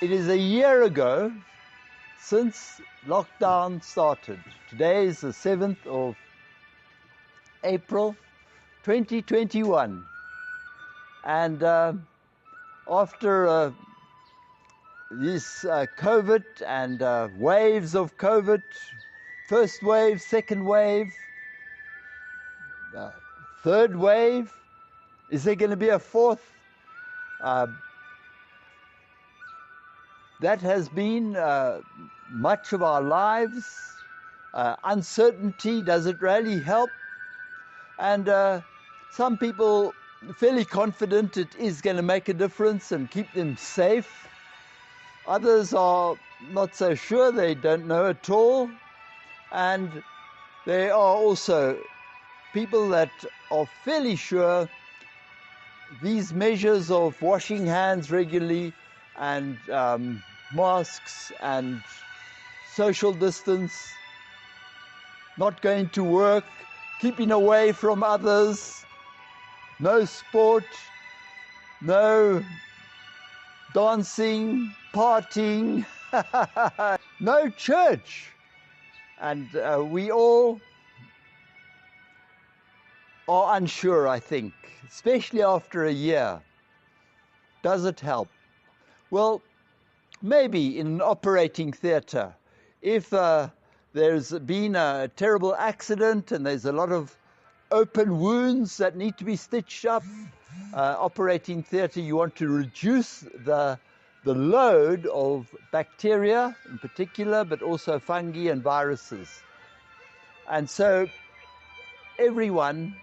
It is a year ago since lockdown started. Today is the 7th of April 2021, and after this COVID and waves of COVID, first wave, second wave, third wave, is there going to be a fourth? That has been much of our lives. Uncertainty, does it really help? And some people are fairly confident it is going to make a difference and keep them safe. Others are not so sure, they don't know at all. And there are also people that are fairly sure these measures of washing hands regularly and masks and social distance, not going to work, keeping away from others, no sport, no dancing, partying, no church. And we all are unsure, I think, especially after a year. Does it help? Well, maybe in an operating theatre, if there's been a terrible accident and there's a lot of open wounds that need to be stitched up, operating theatre, you want to reduce the load of bacteria in particular, but also fungi and viruses. And so everyone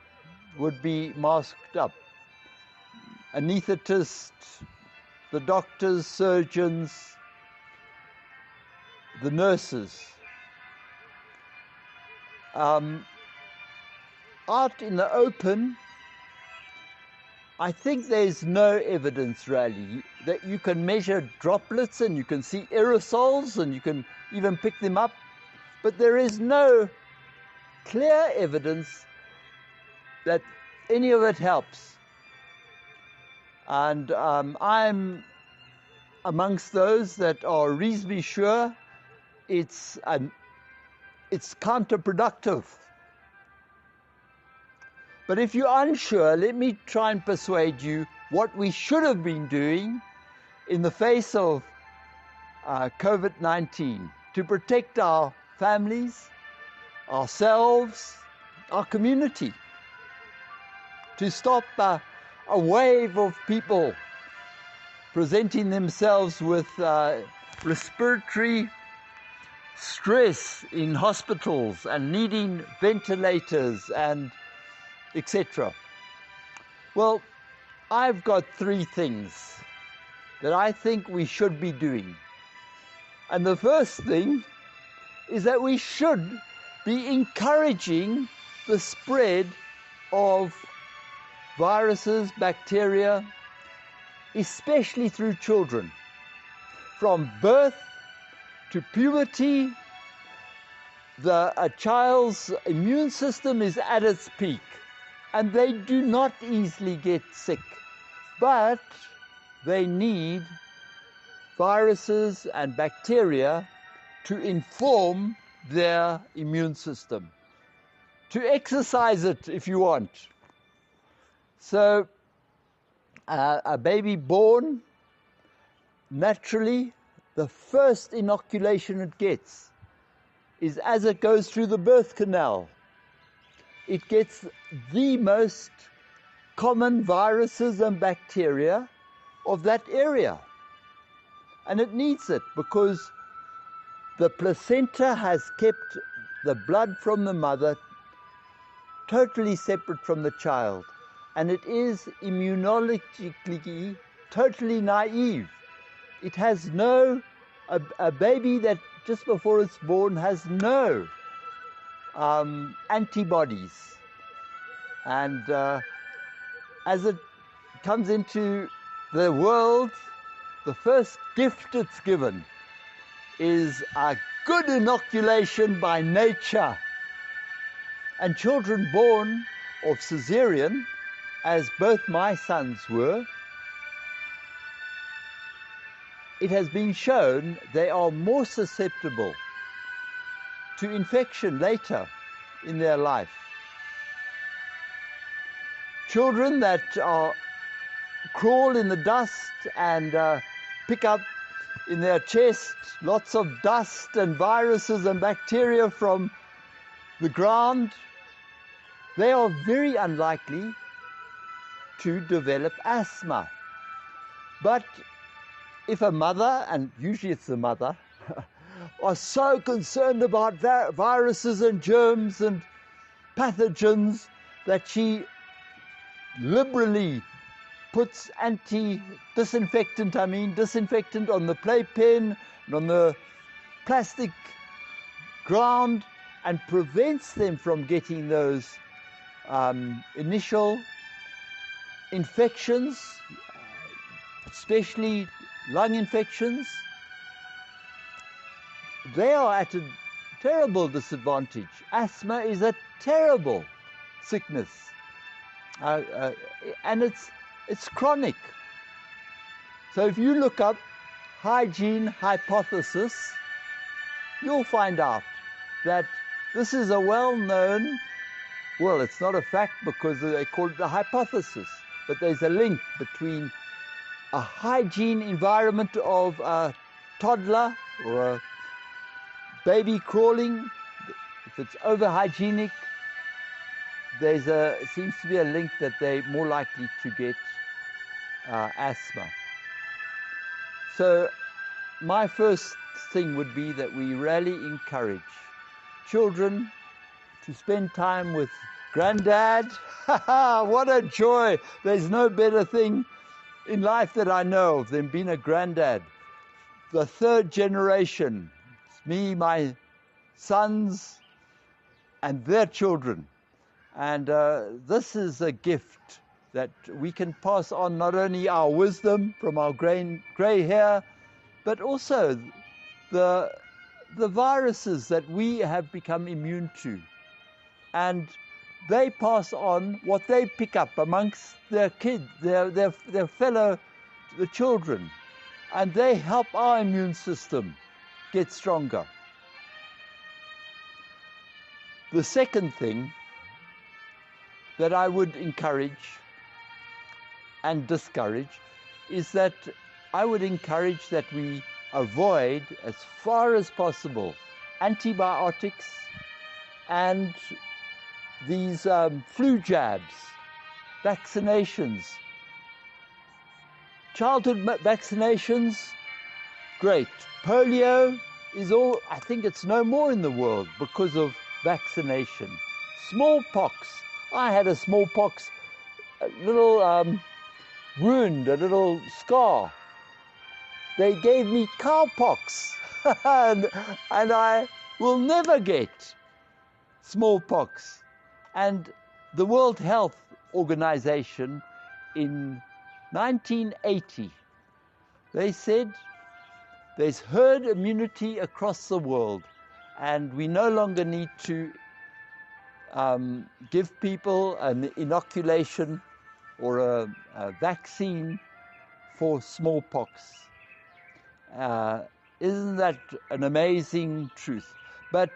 would be masked up. Anaesthetists, the doctors, surgeons, the nurses. Out in the open, I think there's no evidence really that you can measure droplets and you can see aerosols and you can even pick them up, but there is no clear evidence that any of it helps. And I'm amongst those that are reasonably sure it's counterproductive. But if you're unsure, let me try and persuade you what we should have been doing in the face of COVID-19 to protect our families, ourselves, our community, to stop a wave of people presenting themselves with respiratory stress in hospitals and needing ventilators and etc. Well, I've got 3 things that I think we should be doing. And the first thing is that we should be encouraging the spread of viruses, bacteria, especially through children. From birth to puberty, a child's immune system is at its peak, and they do not easily get sick, but they need viruses and bacteria to inform their immune system, to exercise it if you want. So a baby born, naturally, the first inoculation it gets is as it goes through the birth canal. It gets the most common viruses and bacteria of that area. And it needs it because the placenta has kept the blood from the mother totally separate from the child. And it is immunologically totally naive. It has a baby that just before it's born has no antibodies. And as it comes into the world, the first gift it's given is a good inoculation by nature. And children born of cesarean, as both my sons were, it has been shown they are more susceptible to infection later in their life. Children that crawl in the dust and pick up in their chest lots of dust and viruses and bacteria from the ground, they are very unlikely to develop asthma. But if a mother, and usually it's the mother, are so concerned about viruses and germs and pathogens that she liberally puts disinfectant on the playpen and on the plastic ground and prevents them from getting those initial infections, especially lung infections, they are at a terrible disadvantage. Asthma is a terrible sickness, and it's chronic. So if you look up hygiene hypothesis, you'll find out that this is a well-known, well, it's not a fact because they call it a hypothesis, but there's a link between a hygiene environment of a toddler or a baby crawling. If it's over-hygienic, seems to be a link that they're more likely to get asthma. So my first thing would be that we really encourage children to spend time with granddad. What a joy! There's no better thing in life that I know of than being a granddad. The third generation, it's me, my sons, and their children. And this is a gift that we can pass on, not only our wisdom from our gray hair, but also the viruses that we have become immune to. And they pass on what they pick up amongst their kids, their fellow, the children. And they help our immune system get stronger. The second thing that I would encourage and discourage is that I would encourage that we avoid, as far as possible, antibiotics and these flu jabs, vaccinations. Childhood vaccinations, great. Polio is all, I think it's no more in the world because of vaccination. Smallpox, I had a smallpox, a little wound, a little scar. They gave me cowpox, and I will never get smallpox. And the World Health Organization in 1980, they said there's herd immunity across the world, and we no longer need to give people an inoculation or a vaccine for smallpox. Isn't that an amazing truth? But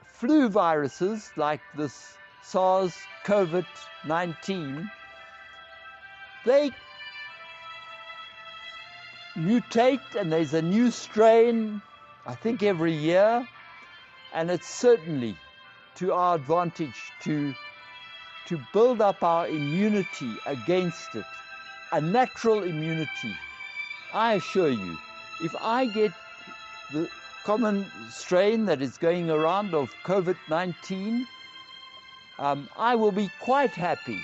flu viruses like this SARS-CoV-19, they mutate, and there's a new strain, I think, every year, and it's certainly to our advantage to build up our immunity against it, a natural immunity. I assure you, if I get the common strain that is going around of COVID-19, I will be quite happy,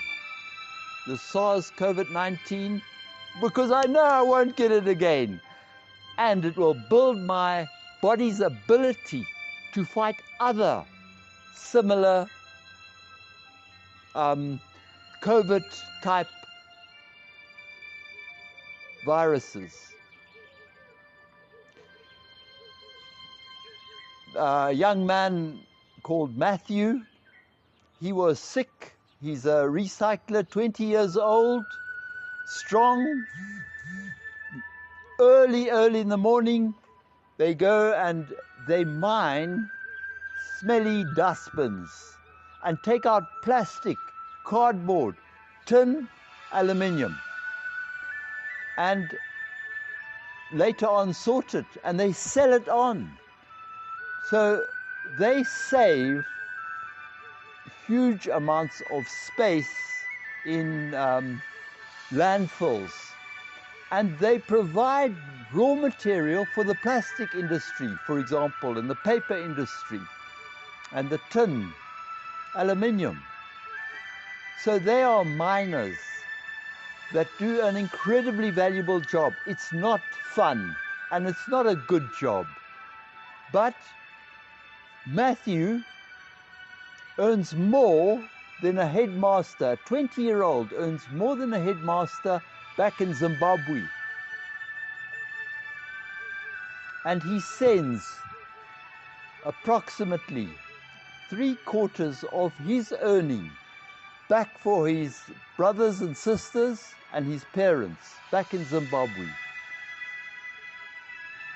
the SARS-CoV-19, because I know I won't get it again. And it will build my body's ability to fight other similar COVID-type viruses. A young man called Matthew, he was sick. He's a recycler, 20 years old, strong, early in the morning, they go and they mine smelly dustbins and take out plastic, cardboard, tin, aluminium, and later on sort it, and they sell it on. So they save huge amounts of space in landfills, and they provide raw material for the plastic industry, for example, and the paper industry, and the tin, aluminium. So they are miners that do an incredibly valuable job. It's not fun, and it's not a good job. But Matthew earns more than a headmaster. A 20-year-old earns more than a headmaster back in Zimbabwe. And he sends approximately 3/4 of his earning back for his brothers and sisters and his parents back in Zimbabwe.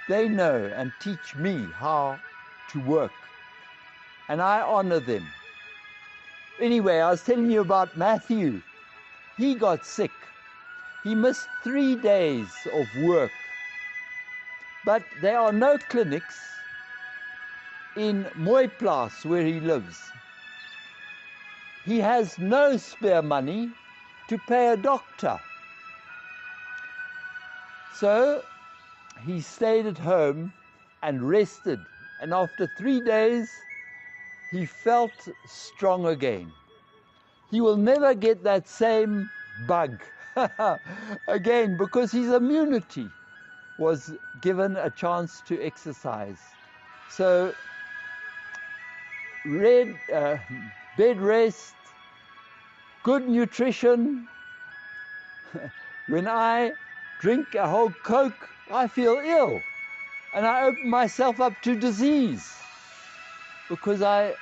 They know and teach me how to work, and I honor them. Anyway, I was telling you about Matthew. He got sick. He missed 3 days of work. But there are no clinics in Mooiplaas where he lives. He has no spare money to pay a doctor. So he stayed at home and rested. And after 3 days, he felt strong again. He will never get that same bug again, because his immunity was given a chance to exercise. So bed rest, good nutrition. When I drink a whole Coke, I feel ill, and I open myself up to disease, because I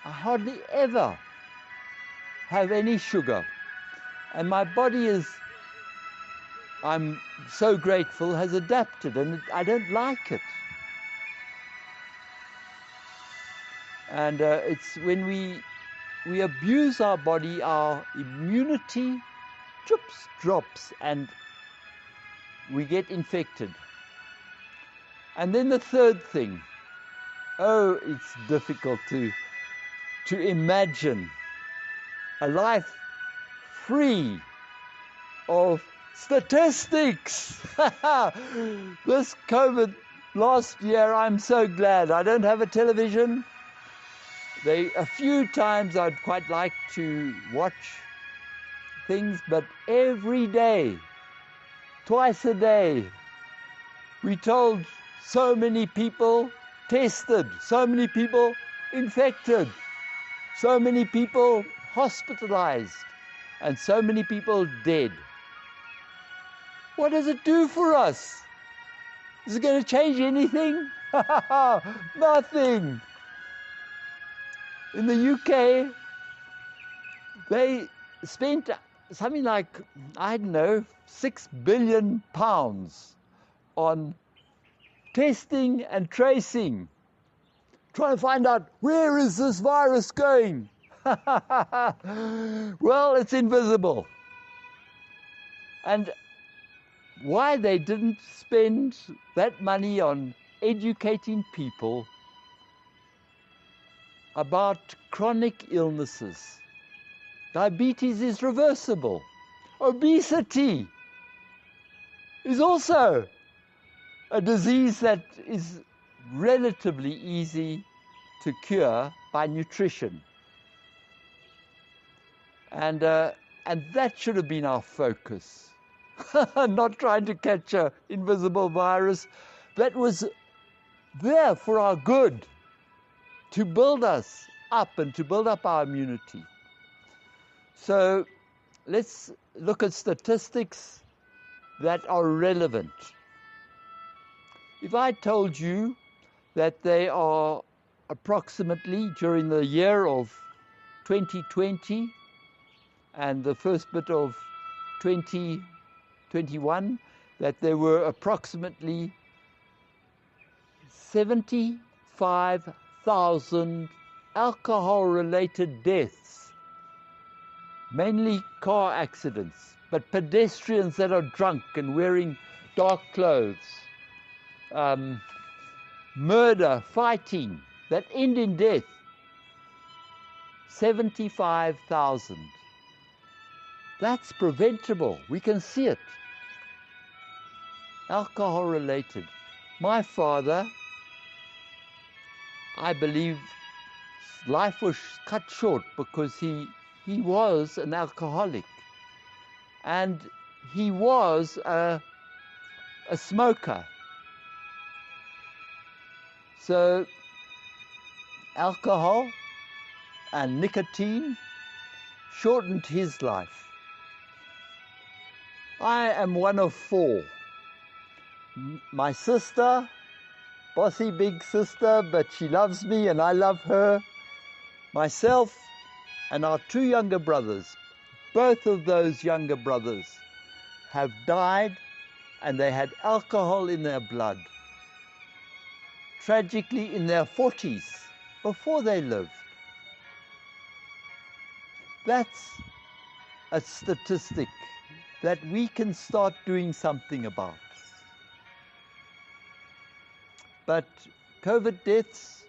hardly ever have any sugar. And my body is, I'm so grateful, has adapted, and I don't like it. And it's when we abuse our body, our immunity drops, and we get infected. And then the third thing, it's difficult to imagine a life free of statistics. This COVID last year, I'm so glad I don't have a television. A few times I'd quite like to watch things, but every day, twice a day, we told so many people tested, so many people infected, so many people hospitalized, and so many people dead. What does it do for us? Is it going to change anything? Nothing. In the UK, they spent something like, I don't know, £6 billion on testing and tracing, trying to find out, where is this virus going? Well, it's invisible. And why they didn't spend that money on educating people about chronic illnesses. Diabetes is reversible. Obesity is also a disease that is relatively easy to cure by nutrition. And that should have been our focus. Not trying to catch an invisible virus that was there for our good, to build us up and to build up our immunity. So let's look at statistics that are relevant. If I told you that they are approximately, during the year of 2020 and the first bit of 2021, that there were approximately 75,000 alcohol-related deaths, mainly car accidents, but pedestrians that are drunk and wearing dark clothes, murder, fighting, that end in death. 75,000. That's preventable. We can see it. Alcohol-related. My father, I believe, life was cut short because he was an alcoholic, and he was a smoker. So alcohol and nicotine shortened his life. I am one of 4. My sister, bossy big sister, but she loves me and I love her. Myself and our 2 younger brothers. Both of those younger brothers have died, and they had alcohol in their blood. Tragically, in their 40s, before they lived. That's a statistic that we can start doing something about. But COVID deaths,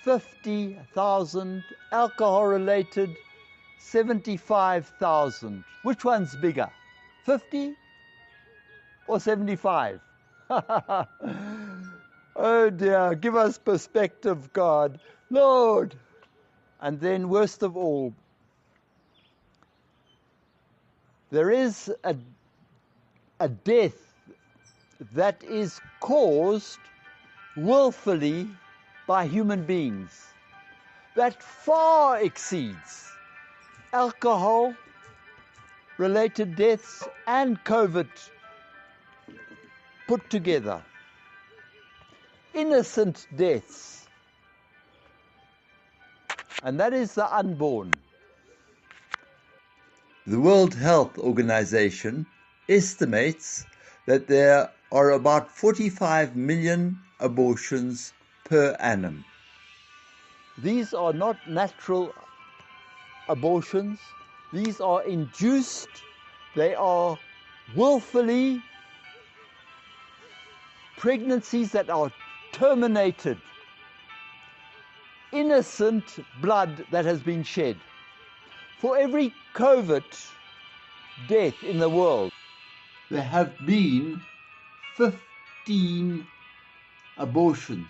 50,000, alcohol-related, 75,000. Which one's bigger, 50 or 75? Oh dear, give us perspective, God, Lord. And then worst of all, there is a death that is caused willfully by human beings that far exceeds alcohol-related deaths and COVID put together. Innocent deaths, and that is the unborn. The World Health Organization estimates that there are about 45 million abortions per annum. These are not natural abortions. These are induced. They are willfully pregnancies that are terminated. Innocent blood that has been shed. For every COVID death in the world, there have been 15 abortions.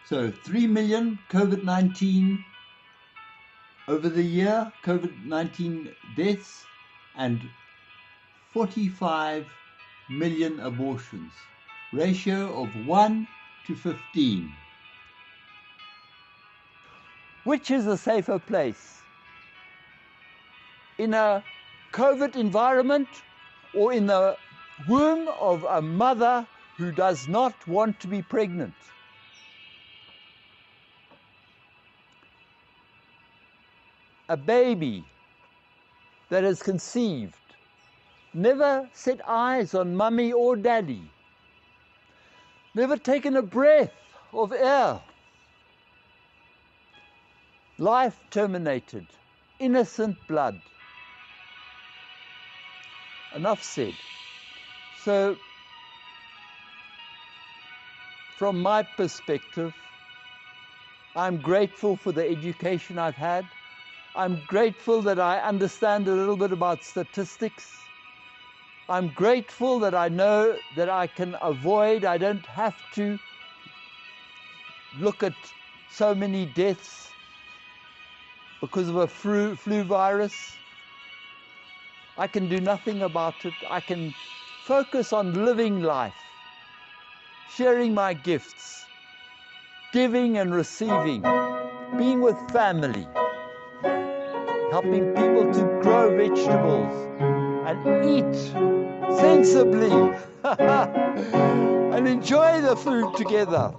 So 3 million COVID-19 over the year, COVID-19 deaths, and 45 million abortions. Ratio of 1 to 15. Which is a safer place? In a COVID environment, or in the womb of a mother who does not want to be pregnant? A baby that is conceived, never set eyes on mummy or daddy, never taken a breath of air, life terminated, innocent blood. Enough said. So, from my perspective, I'm grateful for the education I've had. I'm grateful that I understand a little bit about statistics. I'm grateful that I know that I can avoid, I don't have to look at so many deaths because of a flu virus. I can do nothing about it. I can focus on living life, sharing my gifts, giving and receiving, being with family, helping people to grow vegetables and eat sensibly and enjoy the food together.